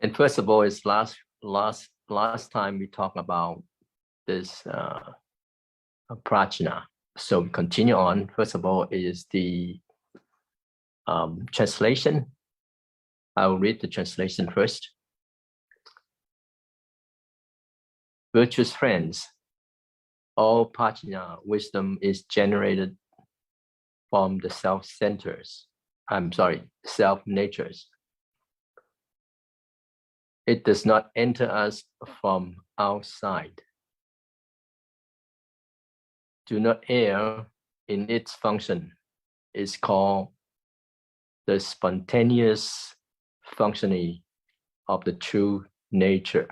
And first of all, it's last time we talked about this prajna. So we continue on. First of all, is the translation. I will read the translation first. Virtuous friends, all prajna wisdom is generated from the self-natures. It does not enter us from outside. Do not err in its function. It's called the spontaneous functioning of the true nature.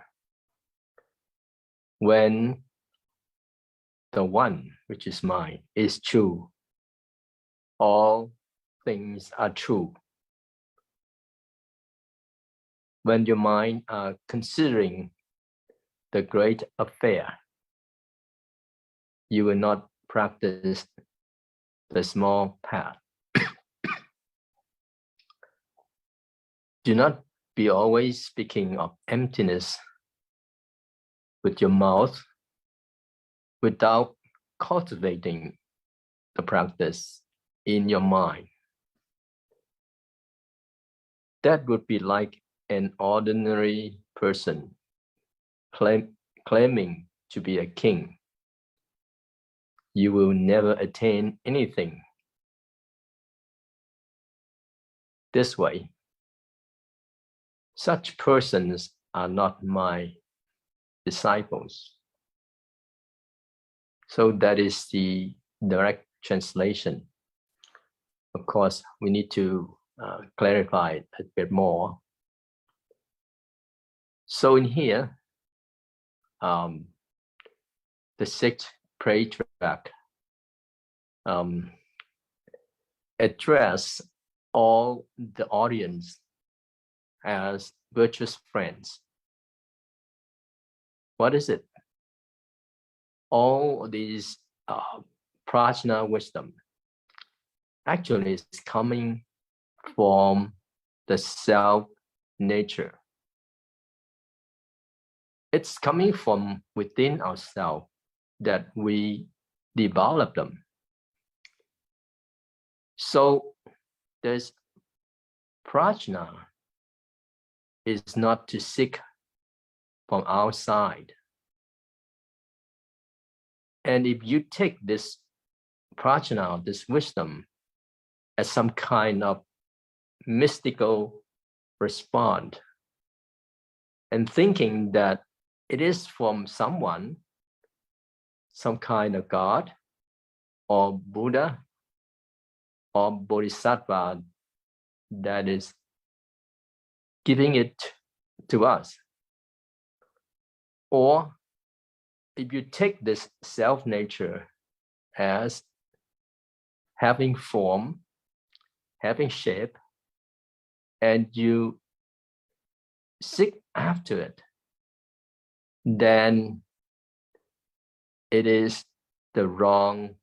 When the one, which is mind, is true, all things are true. When your mind are considering the great affair, you will not practice the small path. Do not be always speaking of emptiness with your mouth without cultivating the practice in your mind. That would be like an ordinary person claiming to be a king. You will never attain anything. This way, such persons are not my disciples. So that is the direct translation. Of course, we need to clarify it a bit more. So in here, the sixth prayer track address all the audience as virtuous friends. What is it? All these prajna wisdom actually is coming from the self nature. It's coming from within ourselves that we develop them. So there's prajna is not to seek from outside. And if you take this prajna, this wisdom, as some kind of mystical response, and thinking that it is from someone, some kind of God, or Buddha, or Bodhisattva that is giving it to us. Or if you take this self-nature as having form, having shape, and you seek after it, then it is the wrong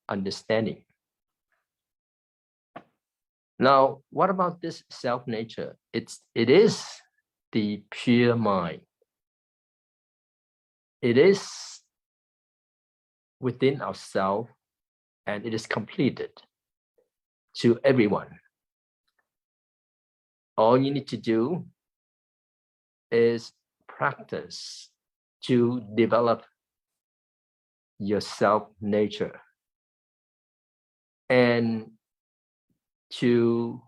understanding. Now, what about this self-nature? It is the pure mind. It is within ourselves, and it is completed to everyone. All you need to do is practice to develop your self-nature and to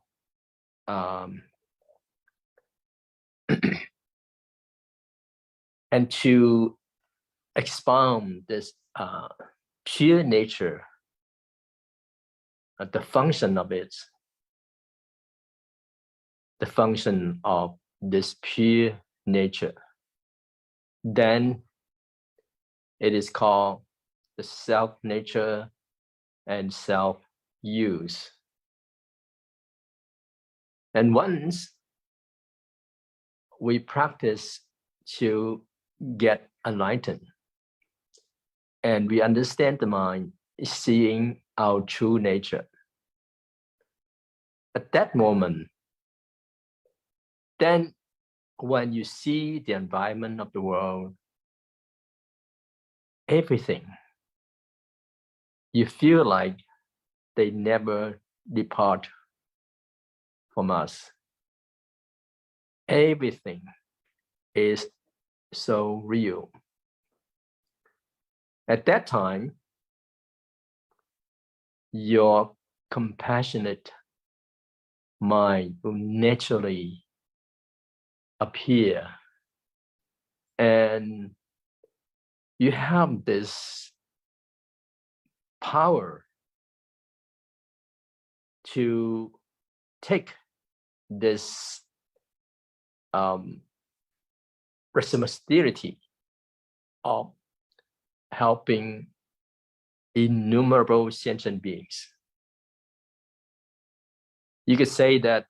and to expound this pure nature, the function of it, the function of this pure nature. Then it is called the self-nature and self-use. And once we practice to get enlightened and we understand the mind is seeing our true nature, at that moment, Then when you see the environment of the world, everything, you feel like they never depart from us. Everything is so real. At that time, your compassionate mind will naturally appear, and you have this power to take this responsibility of helping innumerable sentient beings. You could say that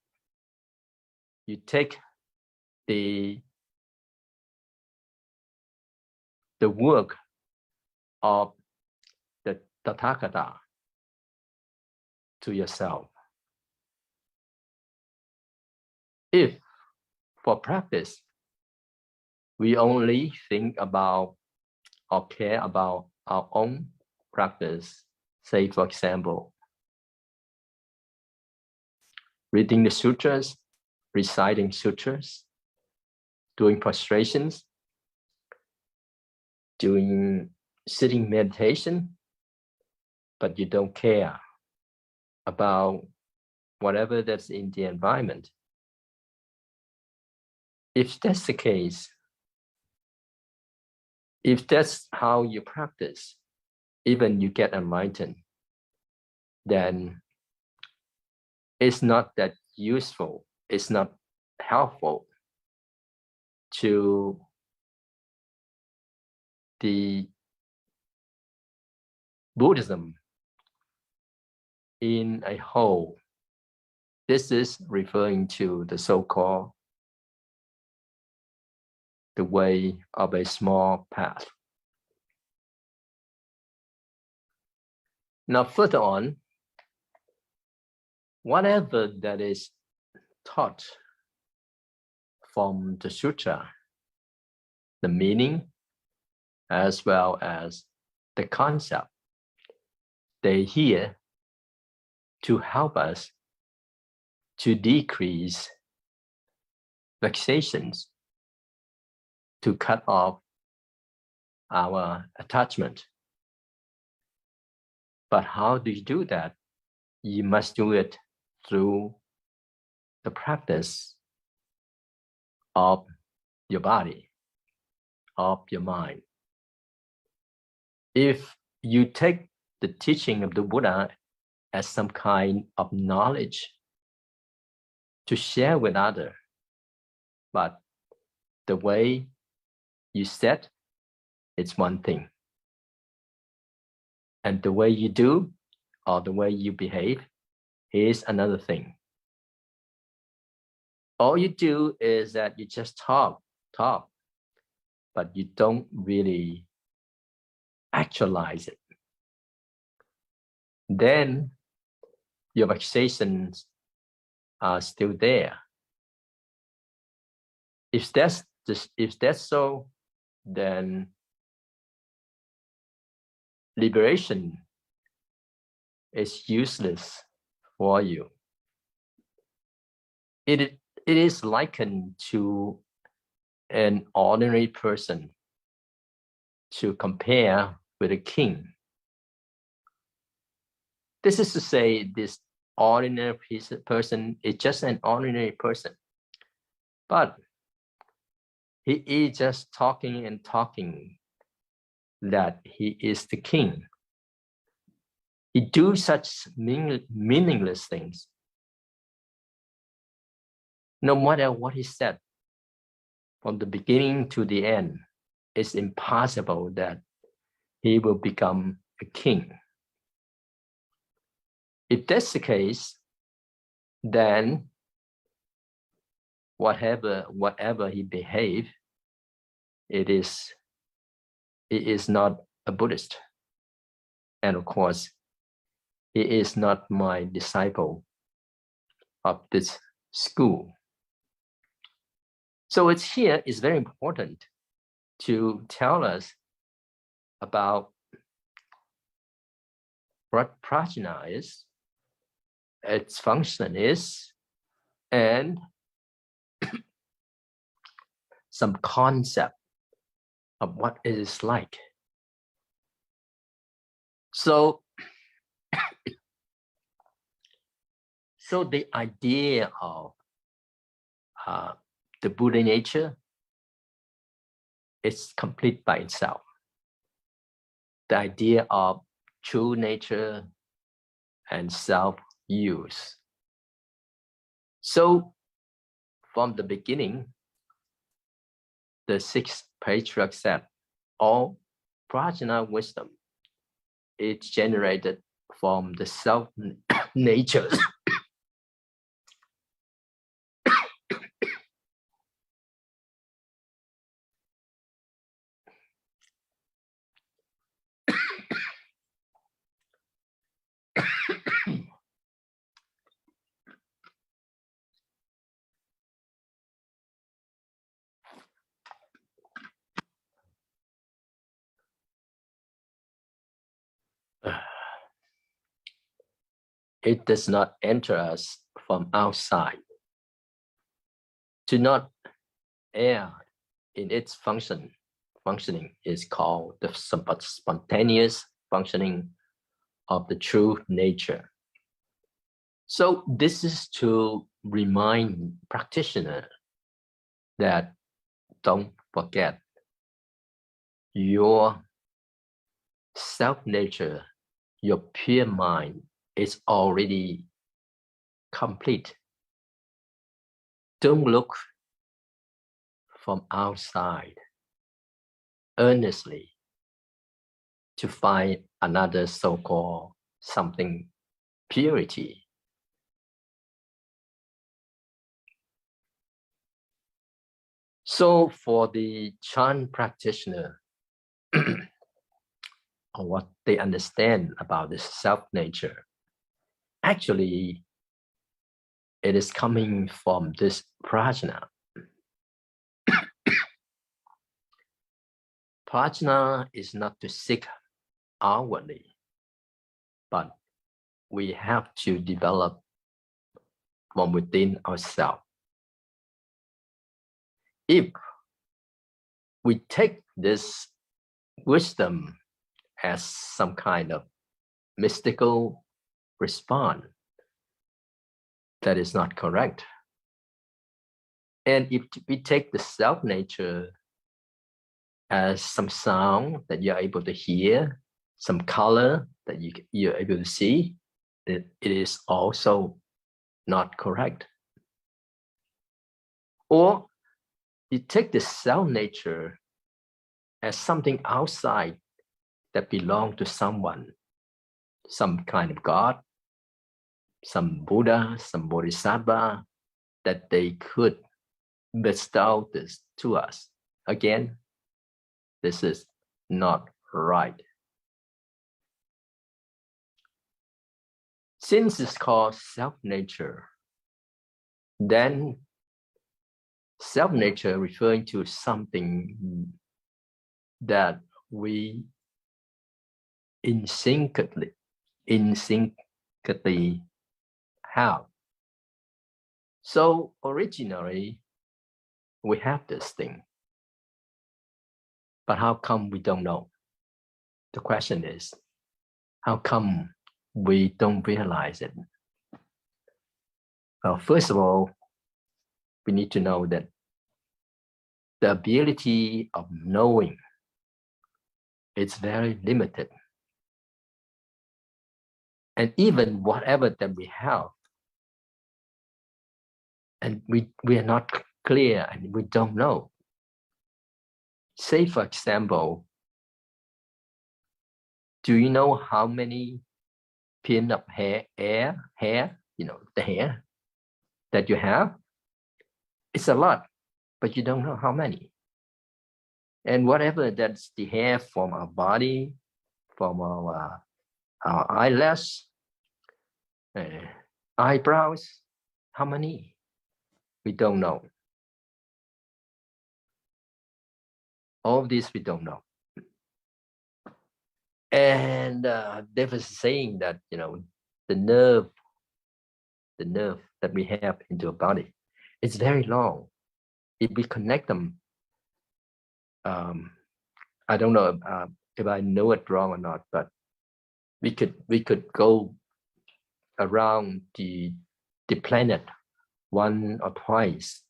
you take the work of the Tathagata to yourself. If for practice, we only think about or care about our own practice, say for example, reading the sutras, reciting sutras, doing prostrations, doing sitting meditation, but you don't care about whatever that's in the environment. If that's the case, if that's how you practice, even you get enlightened, then it's not that useful, it's not helpful to the Buddhism in a whole. This is referring to the so-called the way of a small path. Now further on, whatever that is taught from the sutra, the meaning as well as the concept, they're here to help us to decrease vexations, to cut off our attachment. But how do you do that? You must do it through the practice of your body, of your mind. If you take the teaching of the Buddha as some kind of knowledge to share with others, but the way you said, it's one thing. And the way you do or the way you behave is another thing. All you do is that you just talk, but you don't really actualize it. Then your vexations are still there. If that's so, then liberation is useless for you. It is likened to an ordinary person to compare with a king. This is to say, this ordinary person is just an ordinary person, but he is just talking and talking that he is the king. He do such meaningless things. No matter what he said, from the beginning to the end, it's impossible that he will become a king. If that's the case, then whatever he behaves, it is not a Buddhist. And of course, he is not my disciple of this school. So it's here is very important to tell us about what prajna is, its function is, and some concept of what it is like. So the idea of the Buddha nature is complete by itself. The idea of true nature and self-use. So from the beginning, the sixth patriarch said, all prajna wisdom is generated from the self-nature. It does not enter us from outside. To not err in its functioning is called the spontaneous functioning of the true nature. So this is to remind practitioner that don't forget your self-nature, your pure mind is already complete. Don't look from outside earnestly to find another so-called something purity. So for the Chan practitioner, or what they understand about this self-nature, actually it is coming from this prajna. Prajna is not to seek outwardly, but we have to develop from within ourselves. If we take this wisdom as some kind of mystical response, that is not correct. And if we take the self-nature as some sound that you're able to hear, some color that you're able to see, it is also not correct. Or you take the self-nature as something outside that belongs to someone, some kind of God, some Buddha, some Bodhisattva, that they could bestow this to us. Again, this is not right. Since it's called self-nature, then self-nature referring to something that we instinctively have. So originally, we have this thing. But how come we don't know? The question is, how come we don't realize it? Well, first of all, we need to know that the ability of knowing is very limited. And even whatever that we have, and we are not clear and we don't know. Say, for example, do you know how many pin of hair, the hair that you have? It's a lot, but you don't know how many. And whatever that's the hair from our body, from our eyelash, eyebrows, how many? We don't know. All of this we don't know. And they were saying that, the nerve that we have into our body, it's very long. If we connect them, I don't know if I know it wrong or not, but we could go around the planet one or twice.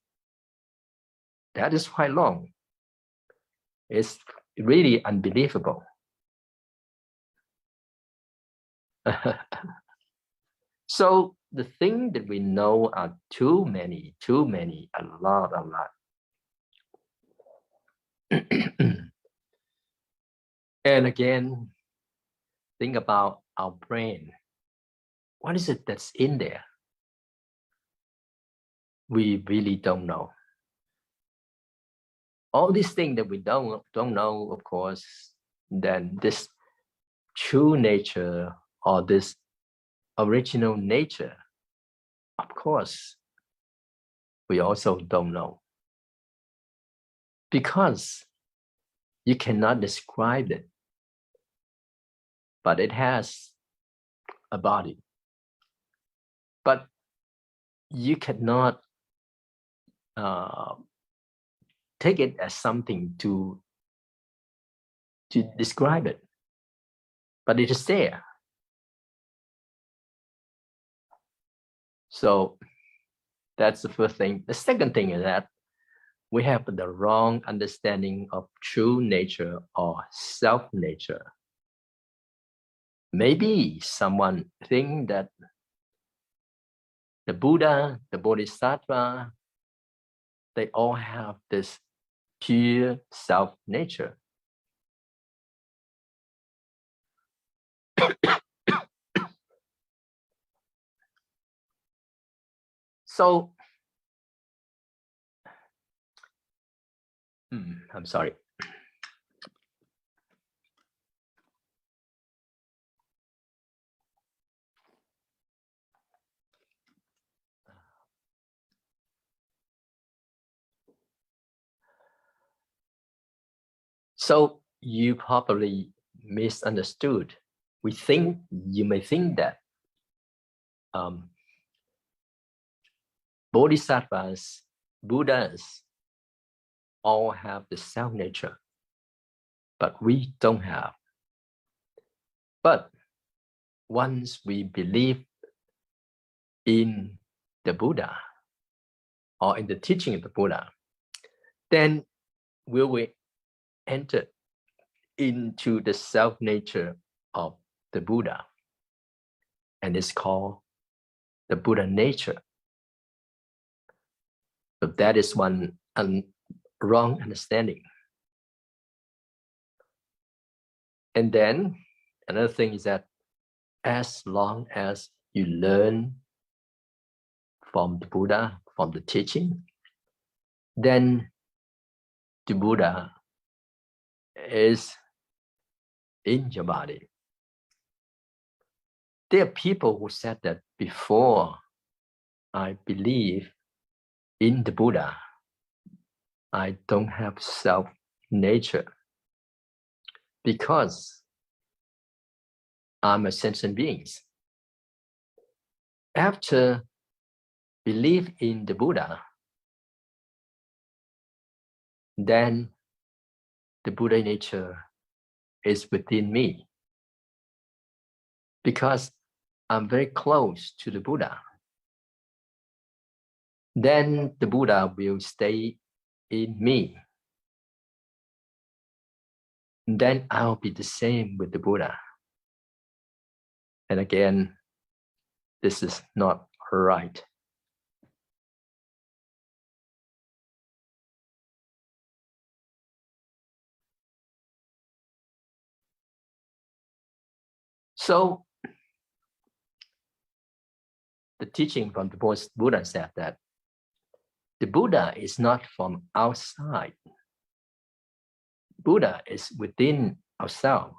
That is quite long. It's really unbelievable. So the thing that we know are too many, a lot. And again, think about our brain. What is it that's in there? We really don't know. All these things that we don't know, of course, then this true nature or this original nature, of course, we also don't know. Because you cannot describe it, but it has a body. But you cannot take it as something to describe it, but it is there. So that's the first thing. The second thing is that we have the wrong understanding of true nature or self-nature. Maybe someone think that the Buddha, the Bodhisattva, they all have this pure self-nature. So, I'm sorry. So you probably misunderstood. You may think that Bodhisattvas, Buddhas, all have the self-nature, but we don't have. But once we believe in the Buddha or in the teaching of the Buddha, then will we enter into the self-nature of the Buddha, and it's called the Buddha nature. But that is one wrong understanding. And then another thing is that as long as you learn from the Buddha, from the teaching, then the Buddha is in your body. There are people who said that before I believe in the Buddha, I don't have self-nature because I'm a sentient being. After believe in the Buddha, then the Buddha nature is within me because I'm very close to the Buddha. Then the Buddha will stay in me. Then I'll be the same with the Buddha. And again, this is not right. So the teaching from the Buddha said that the Buddha is not from outside. Buddha is within ourselves.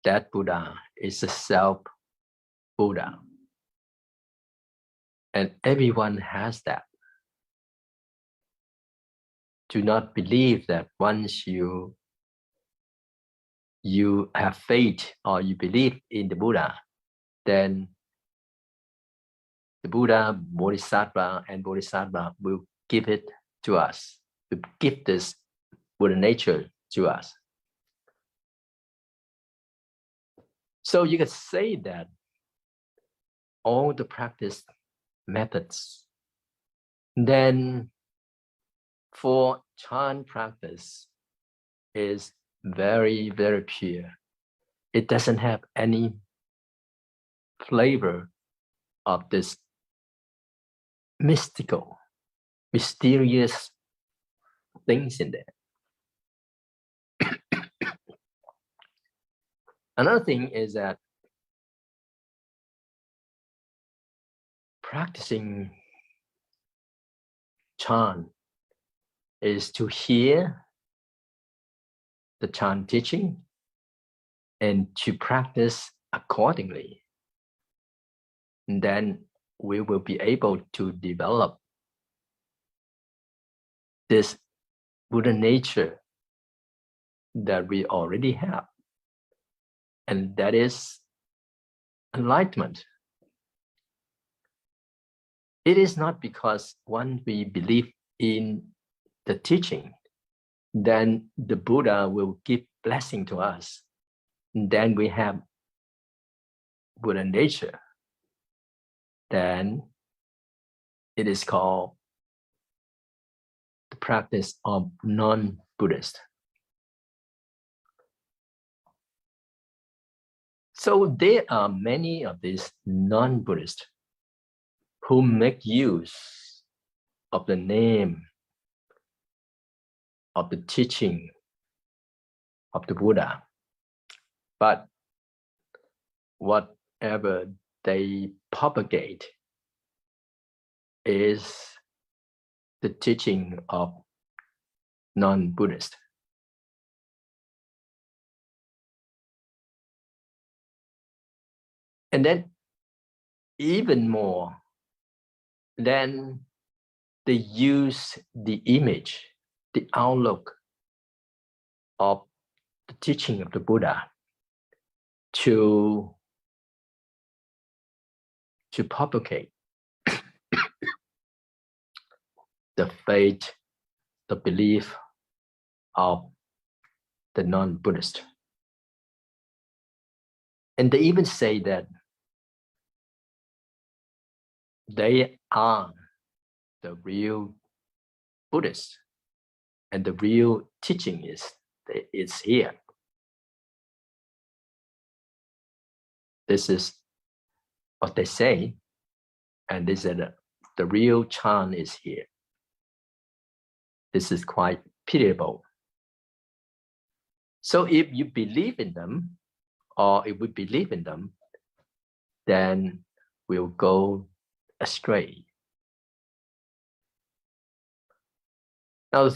That Buddha is a self-Buddha. And everyone has that. do not believe that once you have faith or you believe in the Buddha, then the Buddha, Bodhisattva, and Bodhisattva will give it to us, will give this Buddha nature to us. So you could say that all the practice methods, then for Chan practice is very, very pure. It doesn't have any flavor of this mystical, mysterious things in there. Another thing is that practicing Chan is to hear the Chan teaching and to practice accordingly. And then we will be able to develop this Buddha nature that we already have. And that is enlightenment. It is not because when we believe in the teaching, then the Buddha will give blessing to us. And then we have Buddha nature. Then it is called the practice of non-Buddhist. So there are many of these non-Buddhists who make use of the name of the teaching of the Buddha. But whatever they propagate is the teaching of non-Buddhist. And then even more, then they use the image, the outlook of the teaching of the Buddha to propagate the faith, the belief of the non-Buddhist. And they even say that they are the real Buddhists, and the real teaching is here. This is what they say, and they said the real Chan is here. This is quite pitiable. So if you believe in them, or if we believe in them, then we'll go astray. Now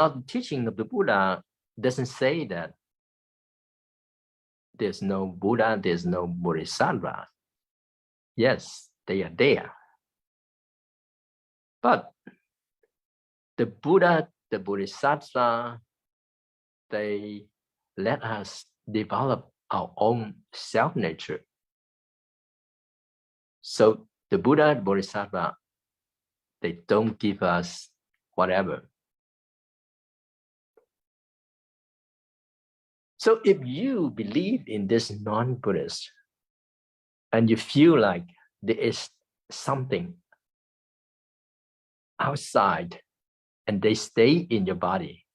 the teaching of the Buddha doesn't say that there's no Buddha, there's no Bodhisattva. Yes, they are there. But the Buddha, the Bodhisattva, they let us develop our own self-nature. So the Buddha and Bodhisattva, they don't give us whatever. So if you believe in this non-Buddhist and you feel like there is something outside and they stay in your body,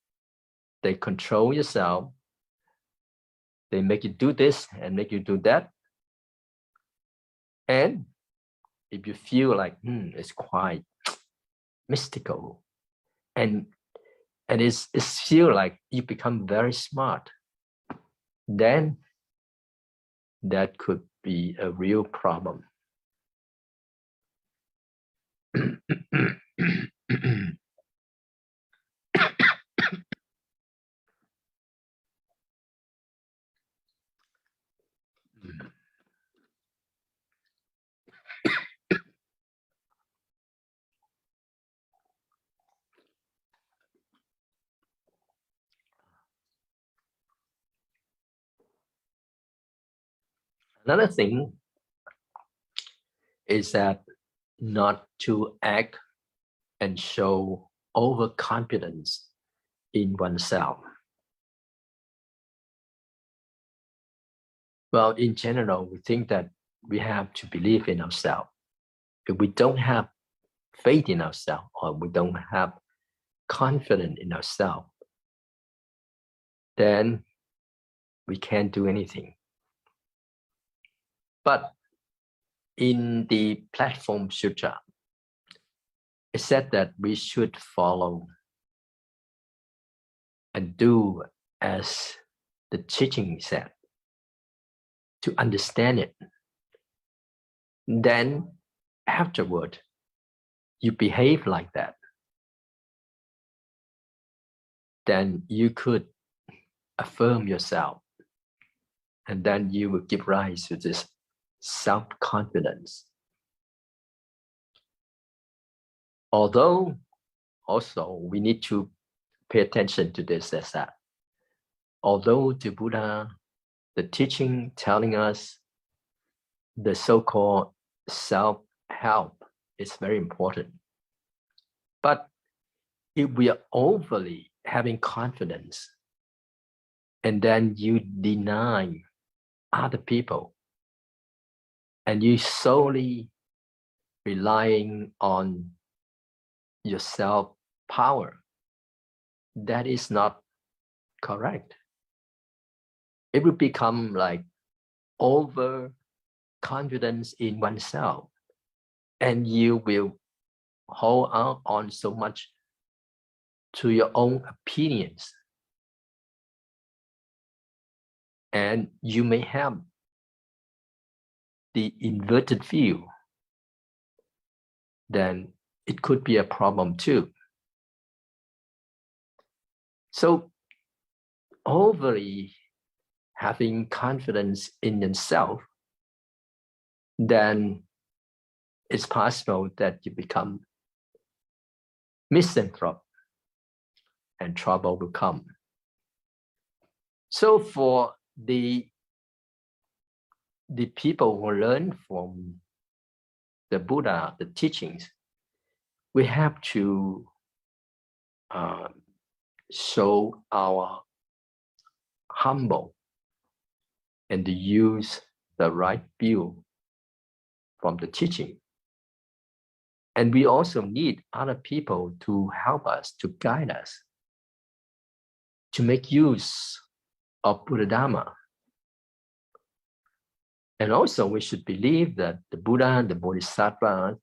they control yourself, they make you do this and make you do that. And if you feel like it's quite mystical and it's feel like you become very smart, then that could be a real problem. Another thing is that not to act and show overconfidence in oneself. Well, in general, we think that we have to believe in ourselves. If we don't have faith in ourselves, or we don't have confidence in ourselves, then we can't do anything. But in the Platform Sutra, it said that we should follow and do as the teaching said, to understand it. Then afterward, you behave like that. Then you could affirm yourself, and then you will give rise to this self-confidence. Although also we need to pay attention to this, as that although the Buddha, the teaching telling us the so-called self-help is very important, but if we are overly having confidence and then you deny other people and you solely relying on your self-power, that is not correct. It will become like overconfidence in oneself, and you will hold on so much to your own opinions, and you may have the inverted view. Then it could be a problem too. So overly having confidence in yourself, then it's possible that you become misanthrope and trouble will come. So for the people who learn from the Buddha, the teachings, we have to show our humble and to use the right view from the teaching. And we also need other people to help us, to guide us, to make use of Buddha Dharma. And also we should believe that the Buddha, the Bodhisattva,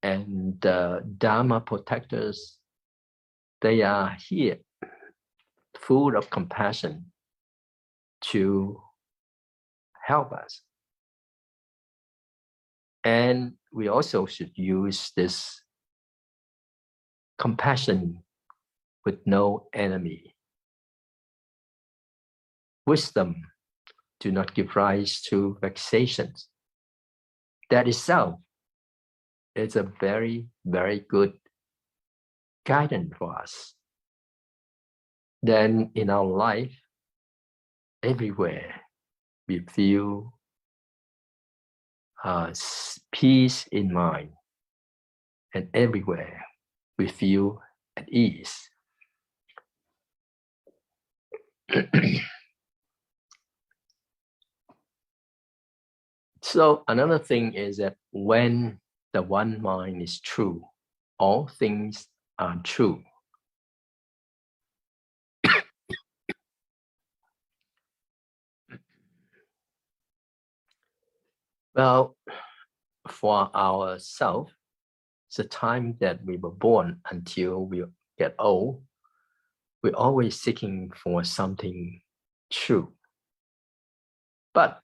and the Dharma protectors, they are here full of compassion to help us. And we also should use this compassion with no enemy. Wisdom do not give rise to vexations. That itself is a very, very good guidance for us. Then in our life, everywhere we feel peace in mind, and everywhere we feel at ease. So another thing is that when the one mind is true, all things are true. Well, for ourselves, the time that we were born until we get old, we're always seeking for something true. But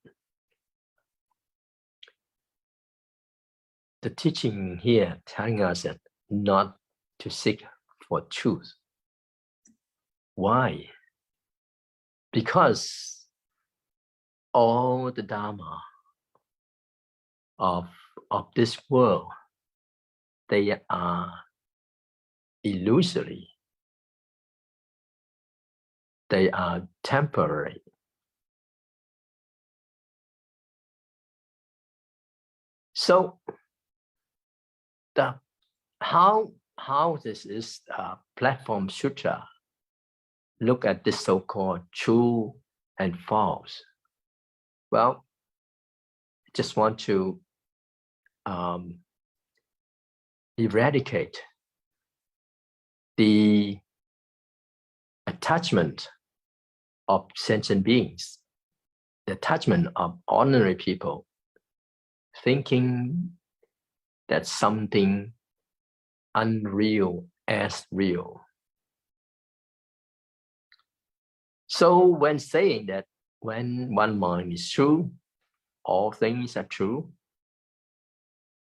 the teaching here telling us that not to seek for truth. Why? Because all the Dharma of this world, they are illusory. They are temporary. So how this is platform Sutra look at this so-called true and false? Well, I just want to eradicate the attachment of sentient beings, the attachment of ordinary people, thinking that something unreal as real. So when saying that when one mind is true, all things are true,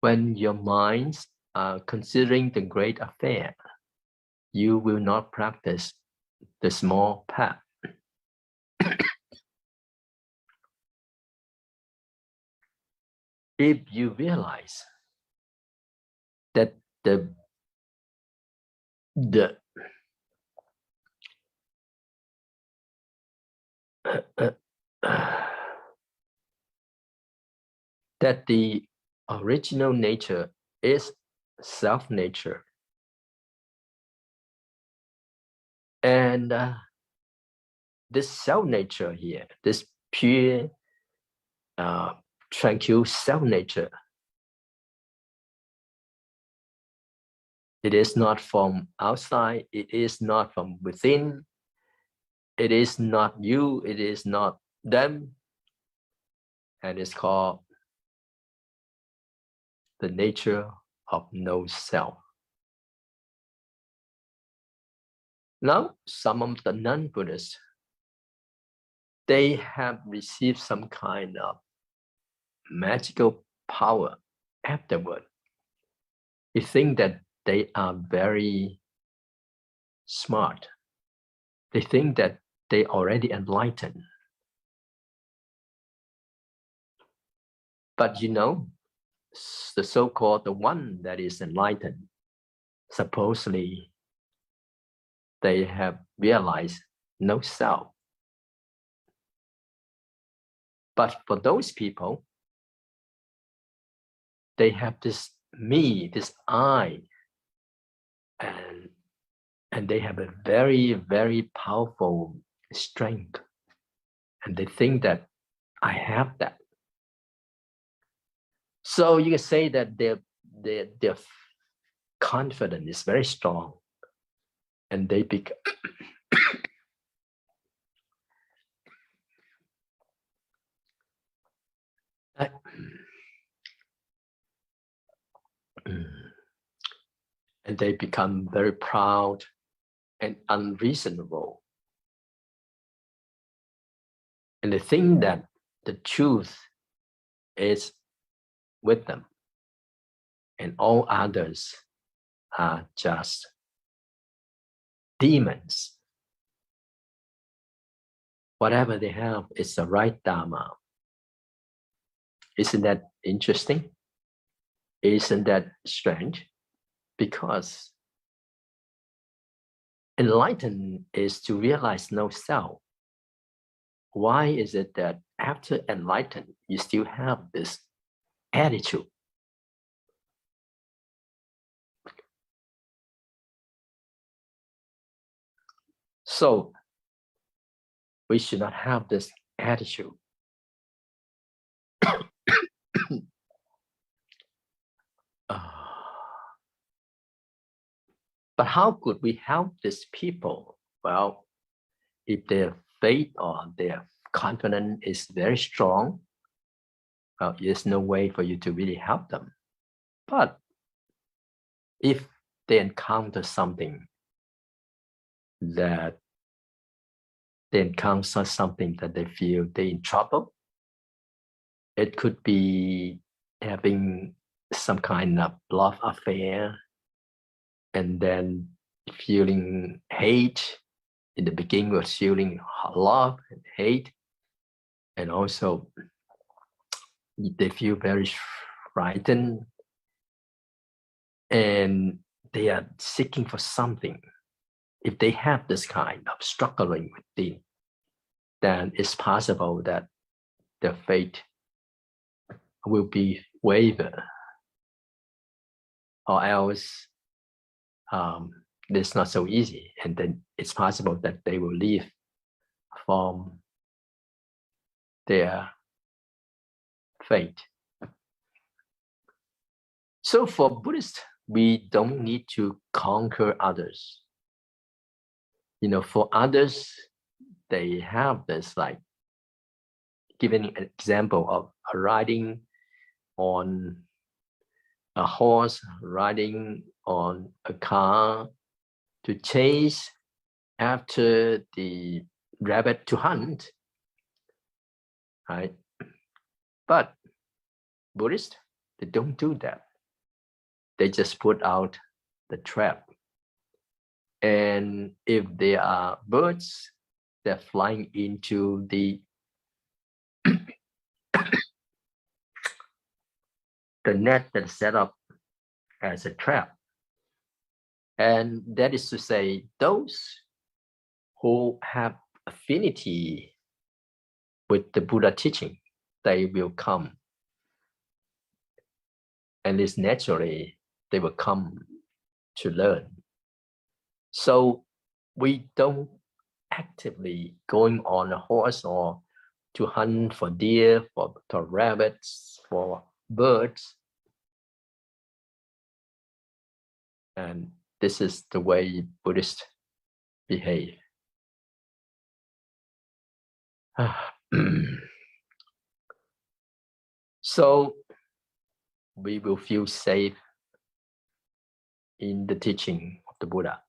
when your minds are considering the great affair, you will not practice the small path. If you realize that that the original nature is self-nature, and this self-nature here, this pure, tranquil self-nature, it is not from outside, it is not from within, it is not you, it is not them, and it's called the nature of no self. Now, some of the non-Buddhists, they have received some kind of magical power afterward. They think that they are very smart. They think that they already enlightened. But you know, the so-called the one that is enlightened, supposedly they have realized no self. But for those people, they have this me, this I, and they have a very, very powerful strength. And they think that I have that. So you can say that their confidence is very strong, and they become and they become very proud and unreasonable. And they think that the truth is with them, and all others are just demons. Whatever they have is the right Dharma. Isn't that interesting? Isn't that strange? Because enlightenment is to realize no self. Why is it that after enlightenment, you still have this attitude? So we should not have this attitude. But how could we help these people? Well, if their faith or their confidence is very strong, well, there's no way for you to really help them. But if they encounter something that they feel they're in trouble, it could be having some kind of love affair, and then feeling hate. In the beginning, was feeling love and hate, and also they feel very frightened, and they are seeking for something. If they have this kind of struggling within, then it's possible that their faith will be wavered, or else it's not so easy, and then it's possible that they will leave from their fate. So for Buddhists, we don't need to conquer others. For others, they have this, like giving an example of riding on a horse, riding on a car to chase after the rabbit to hunt, right? But Buddhists, they don't do that. They just put out the trap. And if there are birds that flying into the net that's set up as a trap, and that is to say, those who have affinity with the Buddha teaching, they will come. And it's naturally they will come to learn. So we don't actively going on a horse or to hunt for deer, for rabbits, for birds. And this is the way Buddhists behave. So we will feel safe in the teaching of the Buddha.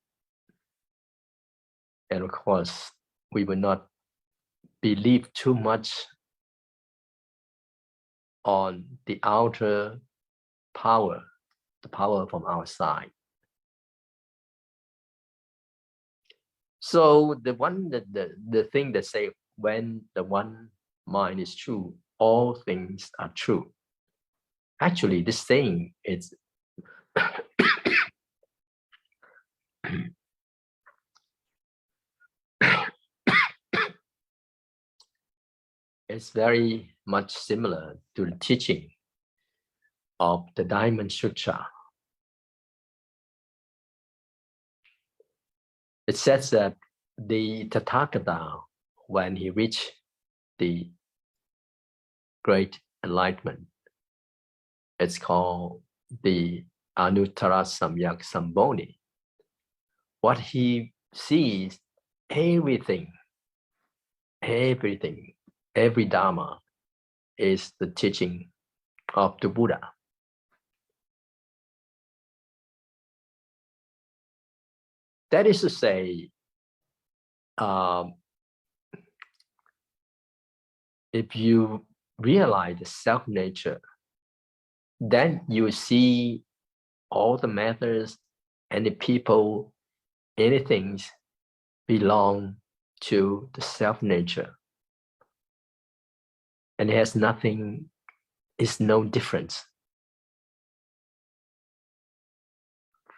And of course, we will not believe too much on the outer power, the power from outside. So the thing that say, when the one mind is true, all things are true. Actually, this saying is it's very much similar to the teaching of the Diamond Sutra. It says that the Tathagata, when he reached the great enlightenment, it's called the Anuttara Samyak Sambodhi. What he sees, everything, every Dharma is the teaching of the Buddha. That is to say, if you realize the self-nature, then you see all the matters and the people, anything belong to the self-nature. And it has nothing, it's no difference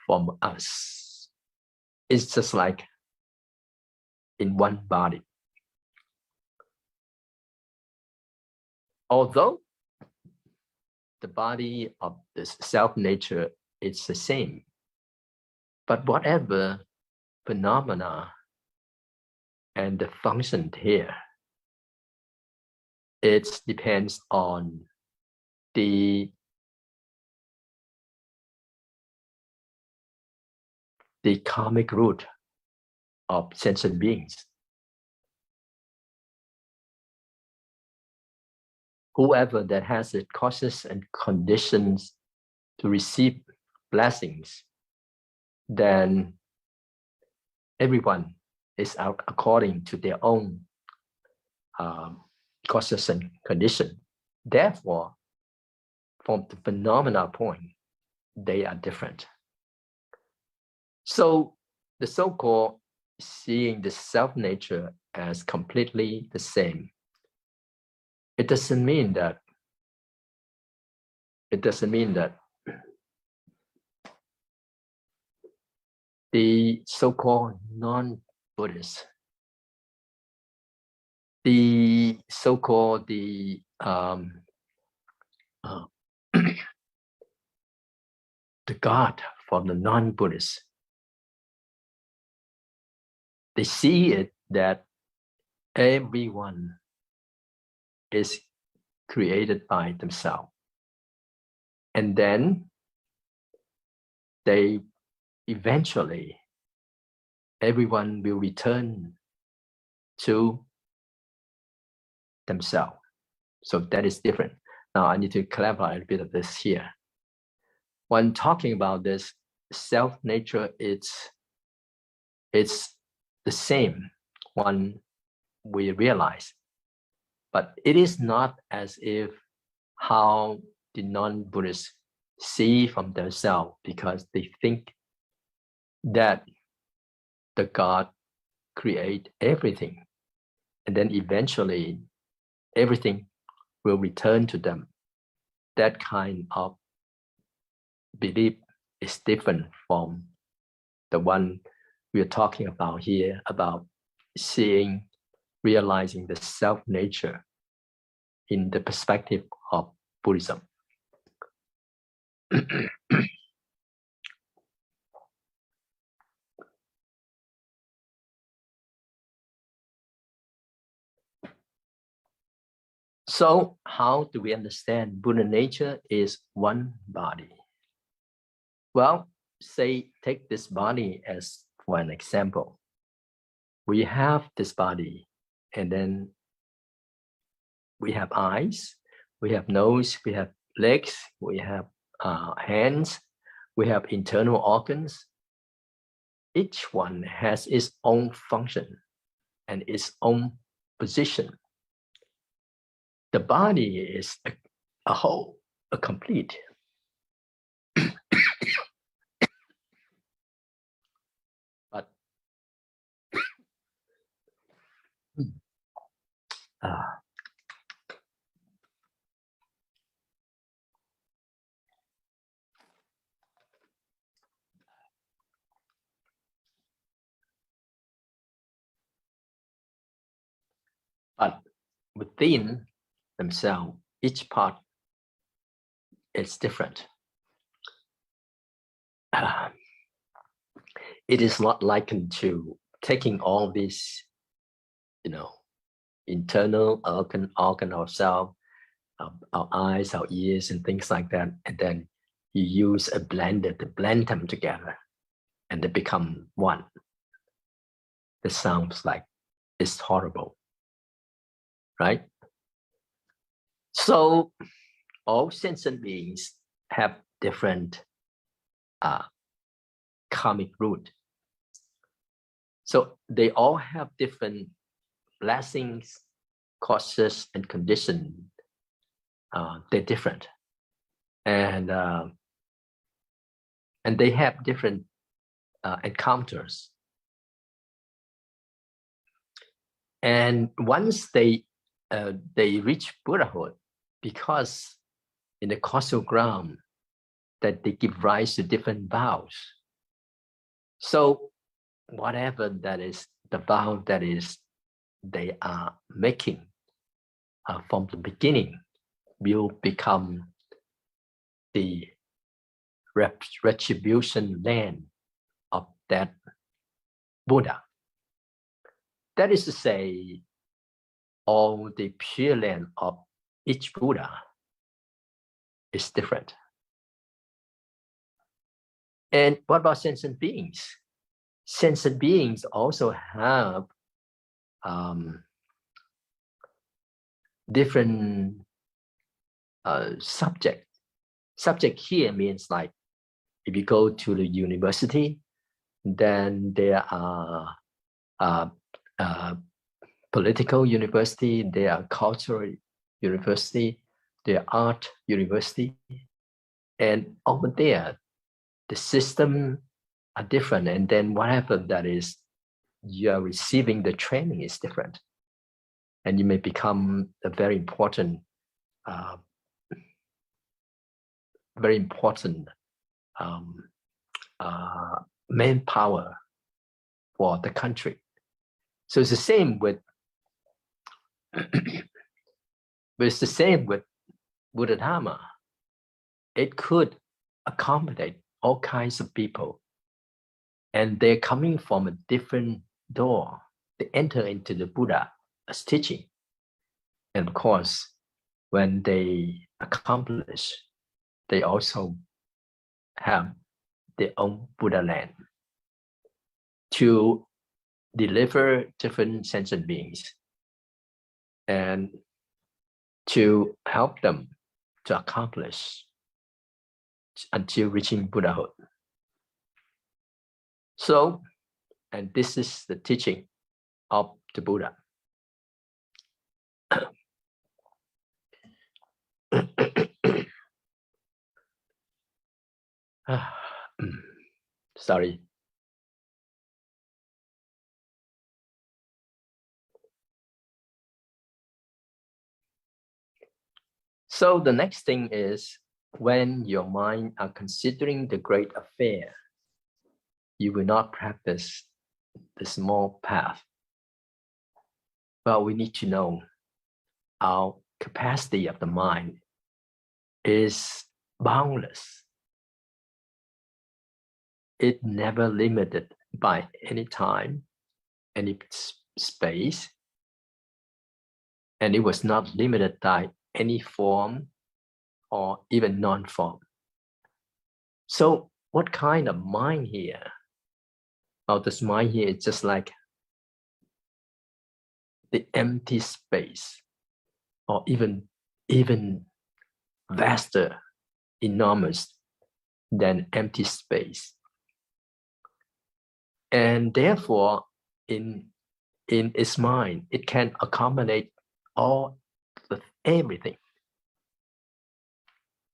from us. It's just like in one body. Although the body of the self-nature is the same, but whatever phenomena and the function here, it depends on the karmic root of sentient beings. Whoever that has the causes and conditions to receive blessings, then everyone is out according to their own causes and condition. Therefore, from the phenomena point, they are different. So the so-called seeing the self-nature as completely the same, it doesn't mean that the so-called non-Buddhists, the so-called the God for the non-Buddhists. They see it that everyone is created by themselves. And then they eventually, everyone will return to themselves. So that is different. Now I need to clarify a bit of this here. When talking about this self-nature, it's the same when we realize, but it is not as if how the non-Buddhists see from themselves, because they think that the God create everything, and then eventually everything will return to them. That kind of belief is different from the one we are talking about here, about seeing, realizing the self-nature in the perspective of Buddhism. So how do we understand Buddha nature is one body? Well, say, take this body as one example. We have this body, and then we have eyes, we have nose, we have legs, we have hands, we have internal organs. Each one has its own function and its own position. The body is a whole, a complete. But within themselves, each part is different. It is not likened to taking all these, internal organ of self, our eyes, our ears, and things like that, and then you use a blender to blend them together, and they become one. This sounds like it's horrible, right? So all sentient beings have different karmic root. So they all have different blessings, causes, and conditions. They're different, and they have different encounters. And once they reach Buddhahood, because in the causal ground that they give rise to different vows. So whatever that is, the vow that is they are making from the beginning will become the retribution land of that Buddha. That is to say, all the pure land of each Buddha is different. And what about sentient beings? Sentient beings also have different subject. Subject here means like if you go to the university, then there are political university, there are cultural university, there are art university, and over there, the system are different, and then whatever that is, you are receiving the training is different, and you may become a very important manpower for the country. So it's the same with but it's the same with Buddha Dharma. It could accommodate all kinds of people, and they're coming from a different door. They enter into the Buddha's teaching. And of course, when they accomplish, they also have their own Buddha land to deliver different sentient beings and to help them to accomplish until reaching Buddhahood. So, and this is the teaching of the Buddha. Sorry. So the next thing is, when your mind are considering the great affair, you will not practice the small path. But we need to know our capacity of the mind is boundless. It never limited by any time, any space, and it was not limited by any form or even non-form. So what kind of mind here? Well, this mind here is just like the empty space, or even vaster, enormous than empty space. And therefore, in its mind, it can accommodate everything.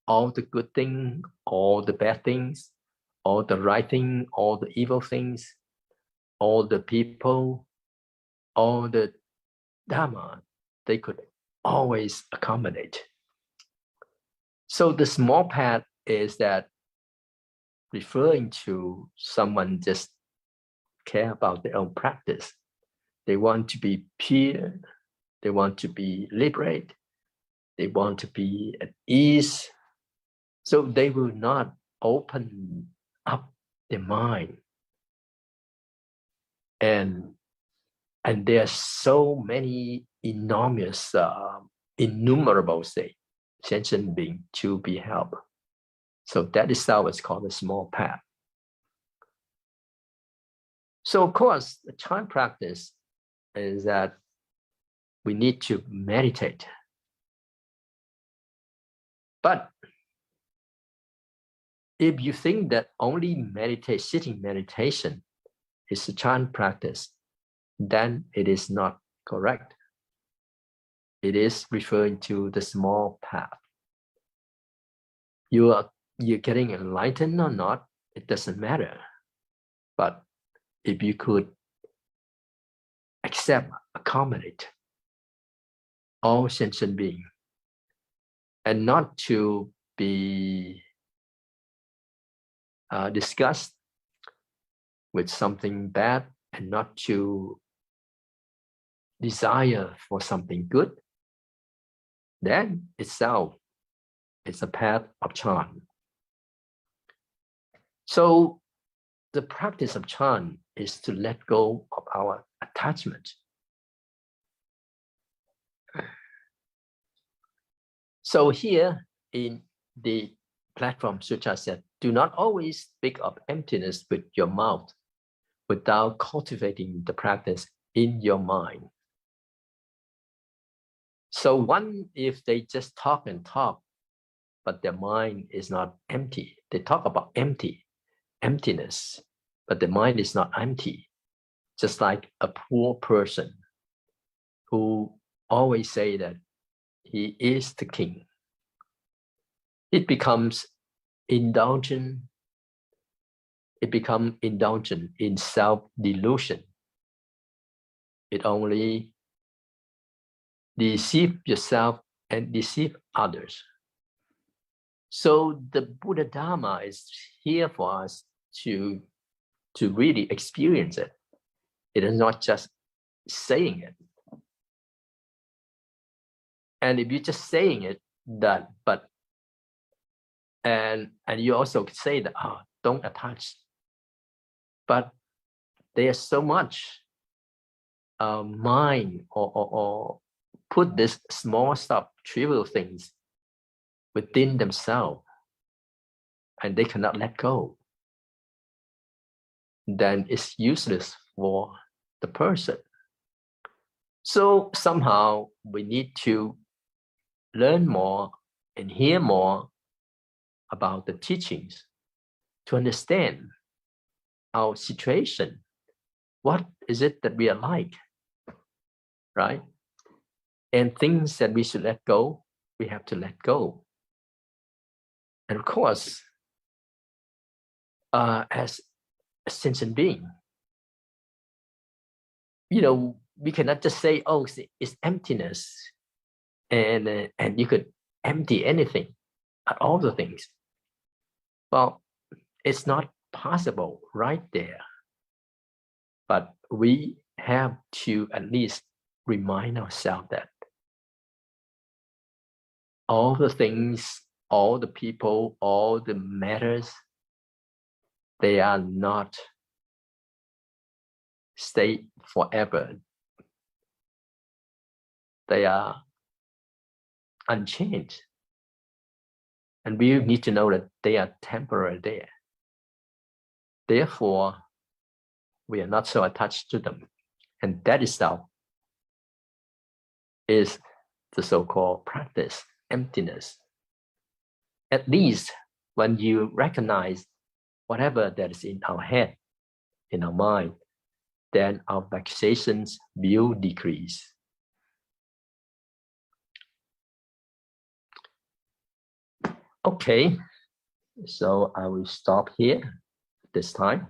All the good things, all the bad things, all the right thing, all the evil things, all the people, all the Dharma, they could always accommodate. So the small path is that referring to someone just care about their own practice. They want to be pure, they want to be liberated, they want to be at ease. So they will not open up their mind. And there are so many enormous, innumerable sentient beings to be helped. So that is how it's called a small path. So of course, the Chan practice is that we need to meditate. But if you think that only sitting meditation is a Chan practice, then it is not correct. It is referring to the small path. You're getting enlightened or not, it doesn't matter. But if you could accommodate all sentient beings, and not to be disgusted with something bad, and not to desire for something good, then itself is a path of Chan. So the practice of Chan is to let go of our attachment. So here in the platform, Sutra said, do not always speak of emptiness with your mouth without cultivating the practice in your mind. So if they just talk and talk, but their mind is not empty, they talk about emptiness, but the mind is not empty. Just like a poor person who always say that he is the king. It becomes indulgent. It becomes indulgent in self-delusion. It only deceives yourself and deceives others. So the Buddha Dharma is here for us to really experience it. It is not just saying it. And if you're just saying it, and you also say that, don't attach. But there's so much mind or put this small stuff, trivial things within themselves, and they cannot let go, then it's useless for the person. So somehow we need to learn more and hear more about the teachings to understand our situation. What is it that we are like, right? And things that we should let go, we have to let go. And of course, as a sentient being, we cannot just say, oh, it's emptiness, and you could empty anything, all the things. Well, it's not possible right there. But we have to at least remind ourselves that all the things, all the people, all the matters, they are not stay forever. They are unchanged. And we need to know that they are temporary there. Therefore, we are not so attached to them. And that itself is the so-called practice, emptiness. At least when you recognize whatever that is in our head, in our mind, then our vexations will decrease. Okay, so I will stop here this time.